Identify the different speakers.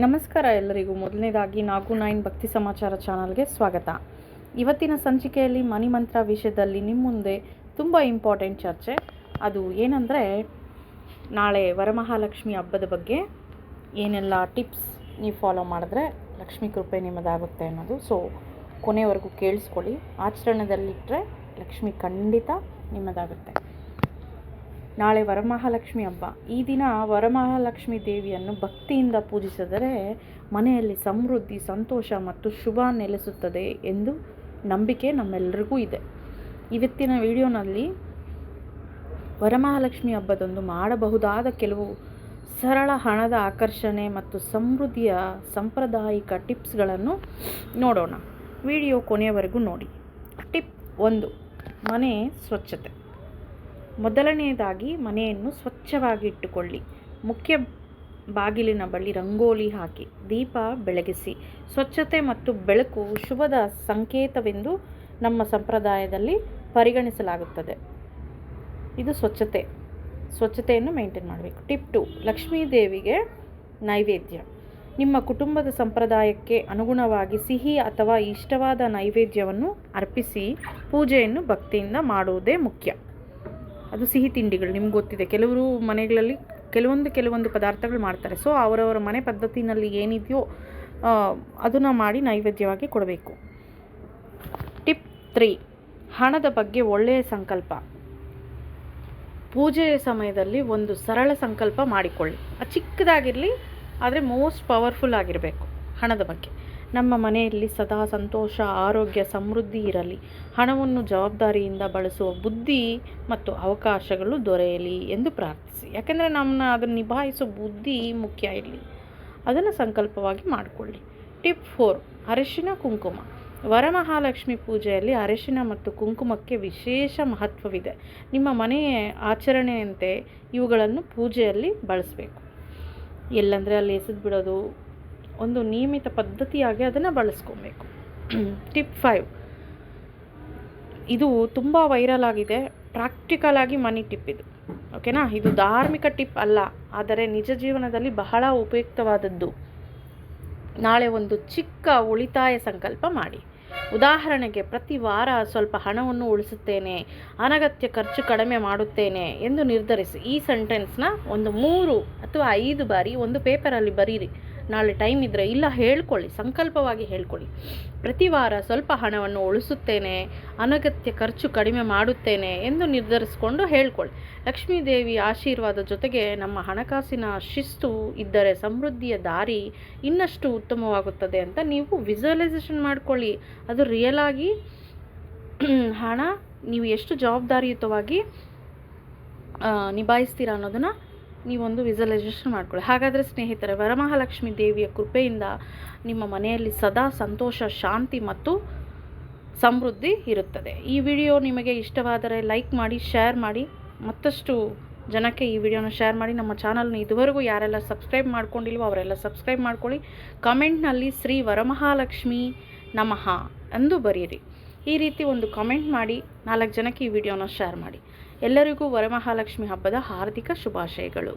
Speaker 1: ನಮಸ್ಕಾರ ಎಲ್ಲರಿಗೂ. ಮೊದಲನೇದಾಗಿ ನಾಗು9 ಭಕ್ತಿ ಸಮಾಚಾರ ಚಾನಲ್ಗೆ ಸ್ವಾಗತ. ಇವತ್ತಿನ ಸಂಚಿಕೆಯಲ್ಲಿ ಮನಿ ಮಂತ್ರ ವಿಷಯದಲ್ಲಿ ನಿಮ್ಮ ಮುಂದೆ ತುಂಬ ಇಂಪಾರ್ಟೆಂಟ್ ಚರ್ಚೆ. ಅದು ಏನಂದರೆ, ನಾಳೆ ವರಮಹಾಲಕ್ಷ್ಮಿ ಹಬ್ಬದ ಬಗ್ಗೆ ಏನೆಲ್ಲ ಟಿಪ್ಸ್ ನೀವು ಫಾಲೋ ಮಾಡಿದ್ರೆ ಲಕ್ಷ್ಮೀ ಕೃಪೆ ನಿಮ್ಮದಾಗುತ್ತೆ ಅನ್ನೋದು. ಸೊ ಕೊನೆವರೆಗೂ ಕೇಳಿಸ್ಕೊಳ್ಳಿ. ಆಚರಣೆದಲ್ಲಿಟ್ಟರೆ ಲಕ್ಷ್ಮಿ ಖಂಡಿತ ನಿಮ್ಮದಾಗುತ್ತೆ. ನಾಳೆ ವರಮಹಾಲಕ್ಷ್ಮಿ ಹಬ್ಬ. ಈ ದಿನ ವರಮಹಾಲಕ್ಷ್ಮಿ ದೇವಿಯನ್ನು ಭಕ್ತಿಯಿಂದ ಪೂಜಿಸಿದರೆ ಮನೆಯಲ್ಲಿ ಸಮೃದ್ಧಿ, ಸಂತೋಷ ಮತ್ತು ಶುಭ ನೆಲೆಸುತ್ತದೆ ಎಂದು ನಂಬಿಕೆ ನಮ್ಮೆಲ್ಲರಿಗೂ ಇದೆ. ಇವತ್ತಿನ ವಿಡಿಯೋನಲ್ಲಿ ವರಮಹಾಲಕ್ಷ್ಮಿ ಹಬ್ಬದಂದು ಮಾಡಬಹುದಾದ ಕೆಲವು ಸರಳ ಹಣದ ಆಕರ್ಷಣೆ ಮತ್ತು ಸಮೃದ್ಧಿಯ ಸಾಂಪ್ರದಾಯಿಕ ಟಿಪ್ಸ್ಗಳನ್ನು ನೋಡೋಣ. ವಿಡಿಯೋ ಕೊನೆಯವರೆಗೂ ನೋಡಿ. ಟಿಪ್ 1, ಮನೆ ಸ್ವಚ್ಛತೆ. ಮೊದಲನೆಯದಾಗಿ ಮನೆಯನ್ನು ಸ್ವಚ್ಛವಾಗಿ ಇಟ್ಟುಕೊಳ್ಳಿ. ಮುಖ್ಯ ಬಾಗಿಲಿನ ಬಳಿ ರಂಗೋಲಿ ಹಾಕಿ, ದೀಪ ಬೆಳಗಿಸಿ. ಸ್ವಚ್ಛತೆ ಮತ್ತು ಬೆಳಕು ಶುಭದ ಸಂಕೇತವೆಂದು ನಮ್ಮ ಸಂಪ್ರದಾಯದಲ್ಲಿ ಪರಿಗಣಿಸಲಾಗುತ್ತದೆ. ಇದು ಸ್ವಚ್ಛತೆಯನ್ನು ಮೇಂಟೈನ್ ಮಾಡಬೇಕು. ಟಿಪ್ 2, ಲಕ್ಷ್ಮೀ ದೇವಿಗೆ ನೈವೇದ್ಯ. ನಿಮ್ಮ ಕುಟುಂಬದ ಸಂಪ್ರದಾಯಕ್ಕೆ ಅನುಗುಣವಾಗಿ ಸಿಹಿ ಅಥವಾ ಇಷ್ಟವಾದ ನೈವೇದ್ಯವನ್ನು ಅರ್ಪಿಸಿ ಪೂಜೆಯನ್ನು ಭಕ್ತಿಯಿಂದ ಮಾಡುವುದೇ ಮುಖ್ಯ. ಅದು ಸಿಹಿ ತಿಂಡಿಗಳು. ನಿಮ್ಗೆ ಗೊತ್ತಿದೆ, ಕೆಲವರು ಮನೆಗಳಲ್ಲಿ ಕೆಲವೊಂದು ಪದಾರ್ಥಗಳು ಮಾಡ್ತಾರೆ. ಸೊ ಅವರವರ ಮನೆ ಪದ್ಧತಿನಲ್ಲಿ ಏನಿದೆಯೋ ಅದನ್ನು ಮಾಡಿ ನೈವೇದ್ಯವಾಗಿ ಕೊಡಬೇಕು. ಟಿಪ್ 3, ಹಣದ ಬಗ್ಗೆ ಒಳ್ಳೆಯ ಸಂಕಲ್ಪ. ಪೂಜೆಯ ಸಮಯದಲ್ಲಿ ಒಂದು ಸರಳ ಸಂಕಲ್ಪ ಮಾಡಿಕೊಳ್ಳಿ. ಅದು ಚಿಕ್ಕದಾಗಿರಲಿ, ಆದರೆ ಮೋಸ್ಟ್ ಪವರ್ಫುಲ್ ಆಗಿರಬೇಕು. ಹಣದ ಬಗ್ಗೆ, ನಮ್ಮ ಮನೆಯಲ್ಲಿ ಸದಾ ಸಂತೋಷ, ಆರೋಗ್ಯ, ಸಮೃದ್ಧಿ ಇರಲಿ. ಹಣವನ್ನು ಜವಾಬ್ದಾರಿಯಿಂದ ಬಳಸುವ ಬುದ್ಧಿ ಮತ್ತು ಅವಕಾಶಗಳು ದೊರೆಯಲಿ ಎಂದು ಪ್ರಾರ್ಥಿಸಿ. ಯಾಕೆಂದರೆ ಅದನ್ನು ನಿಭಾಯಿಸೋ ಬುದ್ಧಿ ಮುಖ್ಯ ಇರಲಿ. ಅದನ್ನು ಸಂಕಲ್ಪವಾಗಿ ಮಾಡಿಕೊಳ್ಳಿ. ಟಿಪ್ 4, ಅರಿಶಿನ ಕುಂಕುಮ. ವರಮಹಾಲಕ್ಷ್ಮಿ ಪೂಜೆಯಲ್ಲಿ ಅರಿಶಿನ ಮತ್ತು ಕುಂಕುಮಕ್ಕೆ ವಿಶೇಷ ಮಹತ್ವವಿದೆ. ನಿಮ್ಮ ಮನೆಯ ಆಚರಣೆಯಂತೆ ಇವುಗಳನ್ನು ಪೂಜೆಯಲ್ಲಿ ಬಳಸಬೇಕು. ಎಲ್ಲಂದರೆ ಅಲ್ಲಿ ಎಸೆದು ಬಿಡೋದು, ಒಂದು ನಿಯಮಿತ ಪದ್ಧತಿಯಾಗಿ ಅದನ್ನು ಬಳಸ್ಕೊಬೇಕು. ಟಿಪ್ 5, ಇದು ತುಂಬ ವೈರಲ್ ಆಗಿದೆ, ಪ್ರಾಕ್ಟಿಕಲ್ ಆಗಿ ಮನಿ ಟಿಪ್ ಇದು. ಓಕೆನಾ? ಇದು ಧಾರ್ಮಿಕ ಟಿಪ್ ಅಲ್ಲ, ಆದರೆ ನಿಜ ಜೀವನದಲ್ಲಿ ಬಹಳ ಉಪಯುಕ್ತವಾದದ್ದು. ನಾಳೆ ಒಂದು ಚಿಕ್ಕ ಉಳಿತಾಯ ಸಂಕಲ್ಪ ಮಾಡಿ. ಉದಾಹರಣೆಗೆ, ಪ್ರತಿ ವಾರ ಸ್ವಲ್ಪ ಹಣವನ್ನು ಉಳಿಸುತ್ತೇನೆ, ಅನಗತ್ಯ ಖರ್ಚು ಕಡಿಮೆ ಮಾಡುತ್ತೇನೆ ಎಂದು ನಿರ್ಧರಿಸಿ. ಈ ಸೆಂಟೆನ್ಸ್ನ ಒಂದು 3 ಅಥವಾ 5 ಬಾರಿ ಒಂದು ಪೇಪರಲ್ಲಿ ಬರೀರಿ. ನಾಳೆ ಟೈಮ್ ಇದ್ದರೆ, ಇಲ್ಲ ಹೇಳ್ಕೊಳ್ಳಿ, ಸಂಕಲ್ಪವಾಗಿ ಹೇಳ್ಕೊಳ್ಳಿ. ಪ್ರತಿ ವಾರ ಸ್ವಲ್ಪ ಹಣವನ್ನು ಉಳಿಸುತ್ತೇನೆ, ಅನಗತ್ಯ ಖರ್ಚು ಕಡಿಮೆ ಮಾಡುತ್ತೇನೆ ಎಂದು ನಿರ್ಧರಿಸಿಕೊಂಡು ಹೇಳ್ಕೊಳ್ಳಿ. ಲಕ್ಷ್ಮೀ ದೇವಿ ಆಶೀರ್ವಾದ ಜೊತೆಗೆ ನಮ್ಮ ಹಣಕಾಸಿನ ಶಿಸ್ತು ಇದ್ದರೆ ಸಮೃದ್ಧಿಯ ದಾರಿ ಇನ್ನಷ್ಟು ಉತ್ತಮವಾಗುತ್ತದೆ ಅಂತ ನೀವು ವಿಜುವಲೈಸೇಷನ್ ಮಾಡ್ಕೊಳ್ಳಿ. ಅದು ರಿಯಲ್ ಆಗಿ ಹಣ ನೀವು ಎಷ್ಟು ಜವಾಬ್ದಾರಿಯುತವಾಗಿ ನಿಭಾಯಿಸ್ತೀರಾ ಅನ್ನೋದನ್ನು ನೀವೊಂದು ವಿಜುವಲೈಸೇಷನ್ ಮಾಡ್ಕೊಳ್ಳಿ. ಹಾಗಾದರೆ ಸ್ನೇಹಿತರೆ, ವರಮಹಾಲಕ್ಷ್ಮಿ ದೇವಿಯ ಕೃಪೆಯಿಂದ ನಿಮ್ಮ ಮನೆಯಲ್ಲಿ ಸದಾ ಸಂತೋಷ, ಶಾಂತಿ ಮತ್ತು ಸಮೃದ್ಧಿ ಇರುತ್ತದೆ. ಈ ವಿಡಿಯೋ ನಿಮಗೆ ಇಷ್ಟವಾದರೆ ಲೈಕ್ ಮಾಡಿ, ಶೇರ್ ಮಾಡಿ, ಮತ್ತಷ್ಟು ಜನಕ್ಕೆ ಈ ವಿಡಿಯೋನ ಶೇರ್ ಮಾಡಿ. ನಮ್ಮ ಚಾನಲ್ನ ಇದುವರೆಗೂ ಯಾರೆಲ್ಲ ಸಬ್ಸ್ಕ್ರೈಬ್ ಮಾಡ್ಕೊಂಡಿಲ್ವೋ ಅವರೆಲ್ಲ ಸಬ್ಸ್ಕ್ರೈಬ್ ಮಾಡ್ಕೊಳ್ಳಿ. ಕಮೆಂಟ್ನಲ್ಲಿ ಶ್ರೀ ವರಮಹಾಲಕ್ಷ್ಮಿ ನಮಃ ಎಂದು ಬರೀರಿ. ಈ ರೀತಿ ಒಂದು ಕಮೆಂಟ್ ಮಾಡಿ 4 ಜನಕ್ಕೆ ಈ ವಿಡಿಯೋನ ಶೇರ್ ಮಾಡಿ. ಎಲ್ಲರಿಗೂ ವರಮಹಾಲಕ್ಷ್ಮಿ ಹಬ್ಬದ ಹಾರ್ದಿಕ ಶುಭಾಶಯಗಳು.